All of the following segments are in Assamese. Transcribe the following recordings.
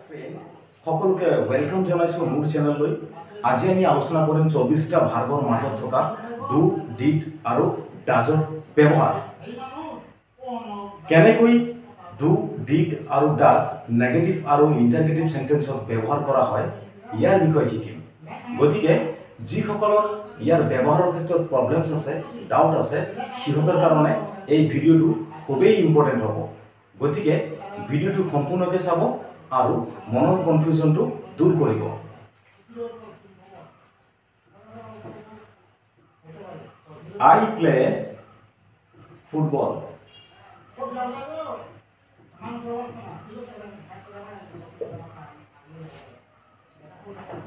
ফ্ৰেন্ড সকলকে ওয়েলকাম জানাইছো মোৰ চেনেললৈ। আজি আমি আলোচনা কৰিম 24টা ভাৰ্বৰ মাজত থকা ডু ডিড আৰু ডাজৰ ব্যৱহাৰ। কেনেকৈ ডু ডিড আৰু ডাজ নেগেটিভ আৰু ইণ্টাৰগেটিভ সেন্টেন্সত ব্যৱহাৰ কৰা হয় ইয়াৰ বিষয়ে শিকিম। গতিকে যিসকলৰ ইয়াৰ ব্যৱহাৰৰ ক্ষেত্ৰত প্ৰব্লেমছ আছে, ডাউট আছে, সিহঁতৰ কাৰণে এই ভিডিঅ'টো খুবেই ইম্পৰ্টেণ্ট হ'ব। গতিকে ভিডিঅ'টো সম্পূৰ্ণকৈ চাব আৰু মনৰ কনফিউজনটো দূৰ কৰিব। I play football.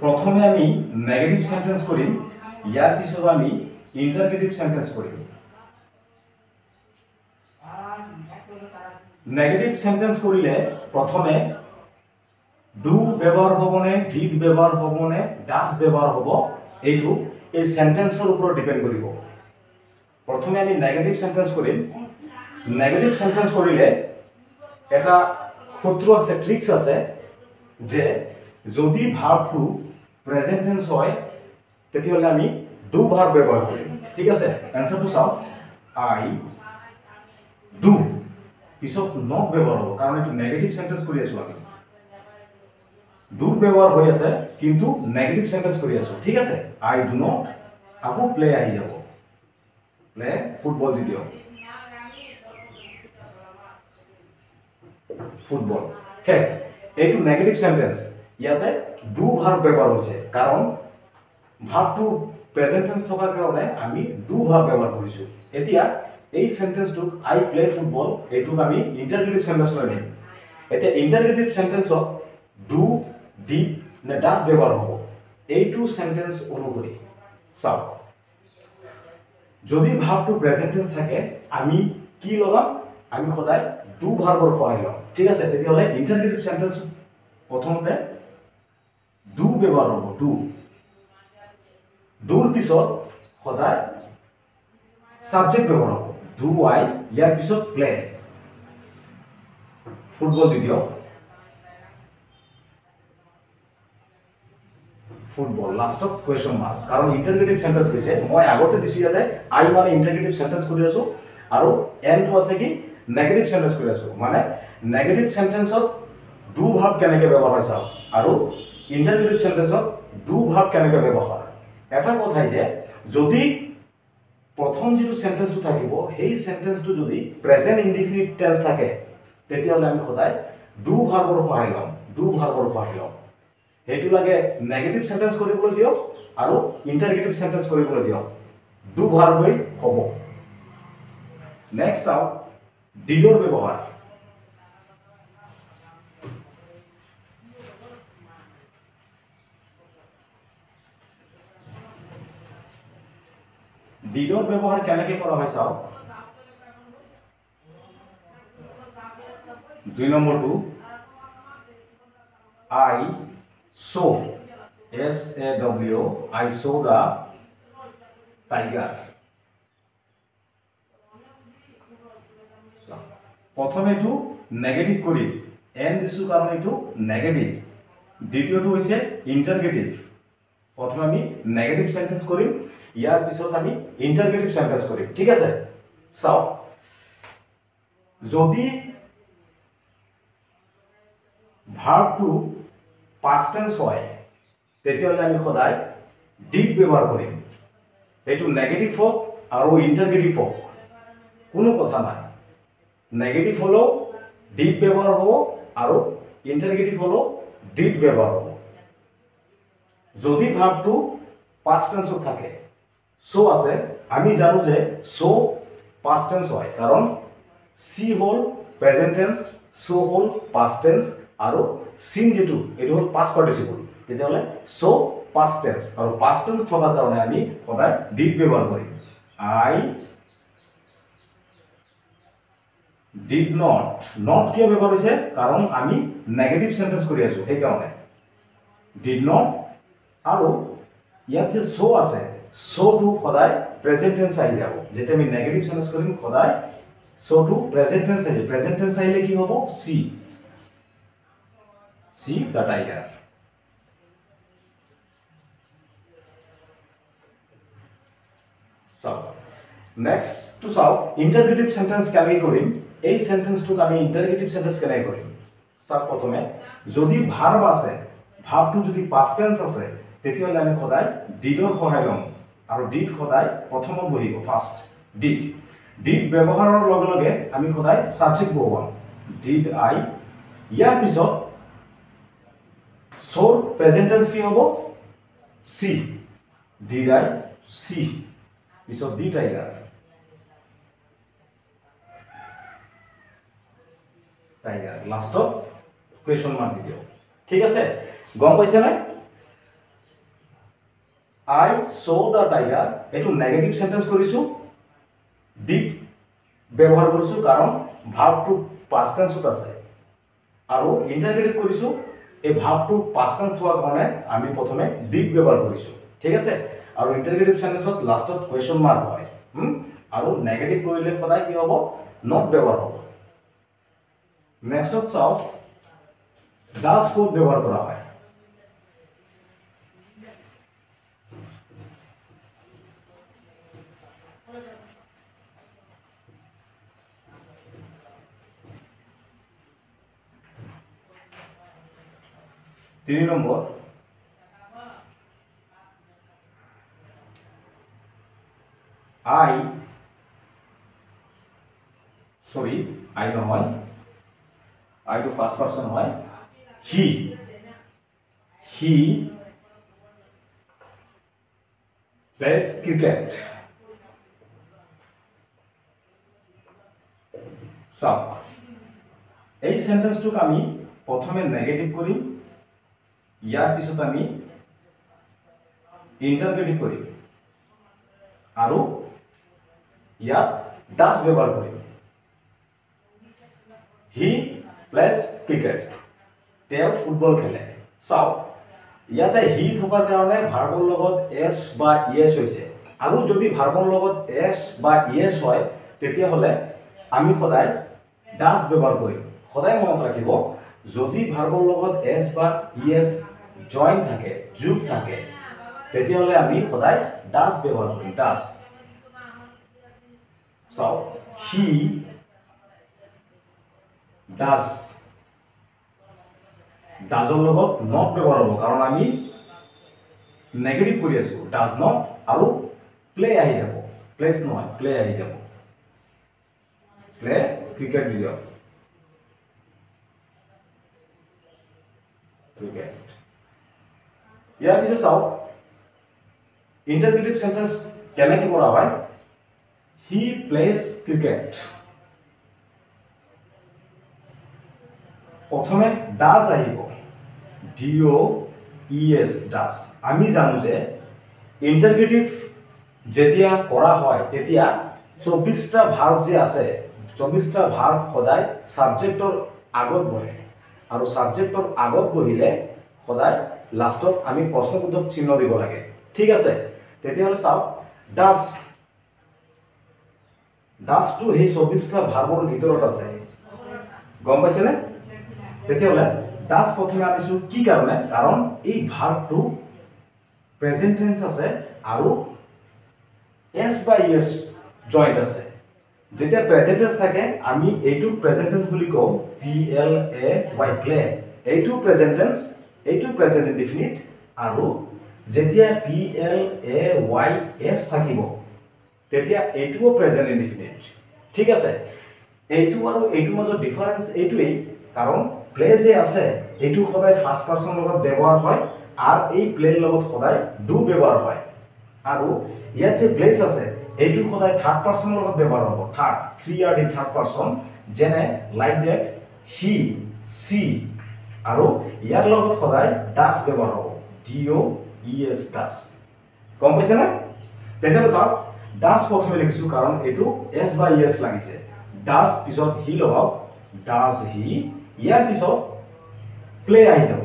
প্রথমে আমি নেগেটিভ সেন্টেন্স করিম, ইয়ার পিছত আমি ইন্টারগেটিভ সেন্টেন্স করিম। নেগেটিভ সেন্টেন্স করিলে প্রথমে ডু ব্যবহার হবনে, ডিড ব্যবহার হবনে, ডাজ ব্যবহার হব, এইটো এই সেন্টেন্সৰ ওপৰত ডিপেন্ড কৰিব। প্ৰথমে আমি নেগেটিভ সেন্টেন্স কৰিম। নেগেটিভ সেন্টেন্স কৰিলে এটা সূত্ৰ আছে, ট্ৰিক্স আছে যে যদি ভাৰ্বটো প্ৰেজেন্ট টেন্স হয় তেতিয়াহ'লে আমি ডু ভাৰ্ব ব্যৱহাৰ কৰিম। ঠিক আছে, এনসাৰটো চাওক। আই ডু পিছত নট ব্যৱহাৰ হ'ব, কাৰণ এইটো নেগেটিভ সেন্টেন্স কৰি আছো। আমি ডু ব্যবহাৰ হৈ আছে কিন্তু নেগেটিভ সেন্টেন্স কৰি আছো। ঠিক আছে, আই ডু নট, আকৌ প্লে আহি যাব, প্লে ফুটবল দি দিও, ফুটবল শেষ। এইটো নেগেটিভ সেন্টেন্স, ইয়াতে ডু ভাৰ্ব ব্যবহাৰ হৈছে, কাৰণ ভাৰ্বটো প্ৰেজেন্ট টেন্স থকাৰ কাৰণে আমি ডু ভাৰ্ব ব্যবহাৰ কৰিছো। এতিয়া এই সেন্টেন্সটোক আই প্লে ফুটবল, এইটোক আমি ইন্টাৰগেটিভ সেন্টেন্স লৈ নিম। এতিয়া ইন্টাৰগেটিভ সেন্টেন্সত ডু ডিড নে ডাজ ব্যবহাৰ হব, এইটো সেন্টেন্স অনুসৰি চাওক। যদি ভাৰ্বটো প্ৰেজেন্ট টেন্স থাকে আমি কি লগাম, আমি সদায় ডু ভাৰ্বৰ সহায় লম। ঠিক আছে, তেতিয়াহ'লে ইন্টাৰগেটিভ সেন্টেন্স প্ৰথমতে ডু ব্যবহাৰ হব, ডু। ডুৰ পিছত সদায় সাবজেক্ট ব্যবহাৰ হব, ডু আই, ইয়াৰ পিছত প্লে, ফুটবল দি দিও, ফুটবল, লাস্টত কুৱেশ্যন মাৰ্ক, কাৰণ ইন্টাৰগেটিভ সেন্টেন্স কৈছে। মই আগতে দিছো ইয়াতে আই মানে ইন্টাৰগেটিভ সেন্টেন্স কৰি আছো আৰু এনটো আছে কি নেগেটিভ সেন্টেন্স কৰি আছো। মানে নেগেটিভ সেন্টেন্সত ডু ভাৰ্ব কেনেকৈ ব্যৱহাৰ হয় চাওক, আৰু ইন্টাৰগেটিভ সেন্টেন্সত ডু ভাৰ্ব কেনেকৈ ব্যৱহাৰ। এটা কথাই যে যদি প্ৰথম যিটো সেন্টেন্সটো থাকিব সেই সেন্টেন্সটো যদি প্ৰেজেন্ট ইনডিফিনিট টেন্স থাকে তেতিয়াহ'লে আমি সদায় ডু ভাৰ্বৰ সহায় ল'ম, ডু ভাৰ্বৰ সহায় ল'ম। সেইটো লাগে নেগেটিভ সেন্টেন্স কৰিবলৈ দিয়ক আৰু ইন্টাৰগেটিভ সেন্টেন্স কৰিবলৈ দিয়ক, ডু ভাৰ্বই হ'ব। নেক্সট চাওক ডিডৰ ব্যৱহাৰ। ডিডৰ ব্যৱহাৰ কেনেকৈ কৰা হয় চাওক। 2 নম্বৰটো I saw, SAW, I saw the tiger. প্ৰথমে এইটো নেগেটিভ কৰি এন দিছো, কাৰণ এইটো নেগেটিভ। দ্বিতীয়টো হৈছে ইন্টাৰগেটিভ। প্ৰথমে আমি নেগেটিভ সেন্টেন্স কৰিম, ইয়াৰ পিছত আমি ইন্টাৰগেটিভ সেন্টেন্স কৰিম। ঠিক আছে, চাওক। যদি ভাৰ্বটো পাষ্ট টেন্স হয় তেতিয়াহ'লে আমি সদায় ডিড ব্যৱহাৰ কৰিম। এইটো নেগেটিভ হওক আৰু ইন্টাৰগেটিভ হওক কোনো কথা নাই, নেগেটিভ হ'লেও ডিড ব্যৱহাৰ হ'ব আৰু ইন্টাৰগেটিভ হ'লেও ডিড ব্যৱহাৰ হ'ব। যদি ভাৰ্বটো পাষ্ট টেন্সত থাকে, সো আছে, আমি জানো যে সো পাষ্ট টেন্স হয়, কাৰণ সি হ'ল প্ৰেজেন্ট টেন্স, সো হ'ল পাষ্ট টেন্স, আৰু সিন যেটো এইটো হ'ল পাষ্ট পাৰ্টিচিপল। তেতিয়াহ'লে সো পাষ্ট টেন্স, আৰু পাষ্ট টেন্স থকাৰ কাৰণে আমি সদায় ডিড ব্যৱহাৰ কৰিম। আই ডিড নট, নট কিয় ব্যৱহাৰ হৈছে, কাৰণ আমি নেগেটিভ সেন্টেন্স কৰি আছো সেইকাৰণে ডিড নট। আৰু ইয়াত যে সো আছে, সোটো সদায় প্ৰেজেন্ট টেন্স আহি যাব। যেতিয়া আমি নেগেটিভ সেন্টেন্স কৰিম সদায় সো টু প্রেজেন্ট টেন্স আহিলে, প্রেজেন্ট টেন্স আহিলে কি হবো সি, সি see the tiger. So next to solve interrogative sentence কেনেকৈ কৰিম এই সেন্টেন্সটোক আমি ইন্টাৰগেটিভ সেন্টেন্স কেনেকৈ কৰিম সব প্ৰথমে যদি ভাৰ্ব আছে ভাৰ্বটো যদি past tense আছে তেতিয়াহলে আমি সদায় ডিডৰ সহায় লম আৰু ডিড সদায় প্ৰথমত বহিব ফাৰ্স্ট ডিড ডিড ব্যৱহাৰৰ লগে লগে আমি সদায় সাবজেক্ট বহাম ডিড আই ইয়াৰ পিছত সো প্ৰেজেন্ট টেন্স কি হ'ব সি ডিড আই সি পিছত দি টাইগাৰ টাইগাৰ লাষ্টত কোৱেশ্চন মাৰ্ক দি দিও ঠিক আছে গম পাইছে না I saw the tiger এটো নেগেটিভ সেন্টেন্স কৰিছো ডিড ব্যৱহাৰ কৰিছো কাৰণ ভাৰ্বটো past tense আছে আৰু ইন্টাৰগেটিভ কৰিছো এই ভাৰ্বটো past tense হোৱা কাৰণে আমি প্ৰথমে ডিড ব্যৱহাৰ কৰিছো ঠিক আছে আৰু ইন্টাৰগেটিভ সেন্টেন্সত লাষ্টত কোৱেশ্চন মাৰ্ক হয় আৰু নেগেটিভ কৰিলে সদায় কি হ'ব নট ব্যৱহাৰ হ'ব নেক্সটত চাও ডাজ কোড ব্যৱহাৰ কৰা হয় 3 নম্বর I নহয় I to first person হয় he plays cricket so এই সেন্টেন্সটুক আমি প্রথমে নেগেটিভ করি ইয়ার পিছত আমি ইন্টারগেটিভ করি আৰু ইয়াত ডাস ব্যবহাৰ কৰি হি প্লেজ ক্ৰিকেট তেও ফুটবল খেলে চাও ইয়াতে হি থকাৰ কাৰণে ভাৰ্বৰ লগত এস বা ইএস হৈছে আৰু যদি ভাৰ্বৰ লগত এস বা ইএস হয় তেতিয়া হলে আমি সদায় ডাস ব্যবহার করি সদায় মনত ৰাখিব যদি ভাৰ্বৰ লগত এস বা ইএস জয়েন থাকে যোগ থাকে তেতিয়া হলে আমি সদায় ডাস ব্যবহার করি ডাস so he does ডাজৰ লগত not ব্যৱহাৰ হ'ব কাৰণ আমি নেগেটিভ কৰি আছো does not আৰু প্লে আহি যাব প্লেস নহয় প্লে আহি যাব প্লে ক্ৰিকেট দিও ক্ৰিকেট ইয়াৰ পিছে চাও ইন্টাৰগেটিভ সেন্টেন্স কেনেকৈ কৰা হয় he plays cricket প্ৰথমে does আহিব DOES does আমি জানো যে ইন্টাৰগেটিভ যেতিয়া কৰা হয় তেতিয়া 24টা ভাৰ্ব যে আছে 24টা ভাৰ্ব সদায় সাবজেক্টৰ আগত বহে আৰু সাবজেক্টৰ আগত বহিলে সদায় লাষ্টত আমি প্ৰশ্নবোধক চিহ্ন দিব লাগে ঠিক আছে তেতিয়া হলে চাও does ডাস টু হে 24টা ভাৰ্বৰ ভিতৰত আছে গম পাইছে নে তেতিয়া হলে ডাস প্ৰথমে আনিছো কি কাৰণে কাৰণ এই ভাৰ্বটো প্ৰেজেন্ট টেন্স আছে আৰু এস বা ইএস জয়েন্ট আছে যেতিয়া প্ৰেজেন্ট টেন্স থাকে আমি এইটো প্ৰেজেন্ট টেন্স বুলি কও PLAY প্লে এইটো প্ৰেজেন্ট টেন্স এইটো প্ৰেজেন্ট ইনডিফিনিট আৰু যেতিয়া PLAYS থাকিব তেতিয়া এইটোও প্ৰেজেন্ট ইনডিফিনিট ঠিক আছে এইটো আৰু এইটো মাজৰ ডিফাৰেন্স এইটোই কাৰণ প্লে যে আছে এইটো সদায় ফাৰ্স্ট পাৰসন লগত ব্যবহাৰ হয় আৰ এই প্লেৰ লগত সদায় ডু ব্যবহাৰ হয় আৰু ইয়াত যে প্লেস আছে এইটো সদায় থার্ড পারসন লগত ব্যবহার হ'ব থার্ড 3 আর ইন থার্ড পারসন যেনে লাইক দ্যাট হি সি আৰু ইয়াৰ লগত সদায় ডাস ব্যবহার হ'ব DOES ডাস গম পাইছে না তেতিয়াহলে চাও ডাস প্ৰথমে লিখিছো কাৰণ এটো এস বা ইএস লাগিছে ডাস পিছত হি লগাও ডাস হি ইয়াৰ পিছত প্লে আহি যাব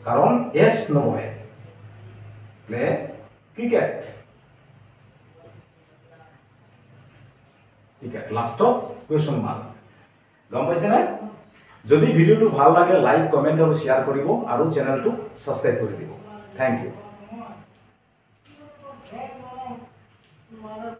কাৰণ এস নহয় play cricket cricket last question mark গম পাইছে না যদি ভিডিওটো ভাল লাগে লাইক কমেণ্ট আৰু শ্বেয়াৰ কৰিব আৰু চেনেলটো ছাবস্ক্ৰাইব কৰি দিব। Thank U.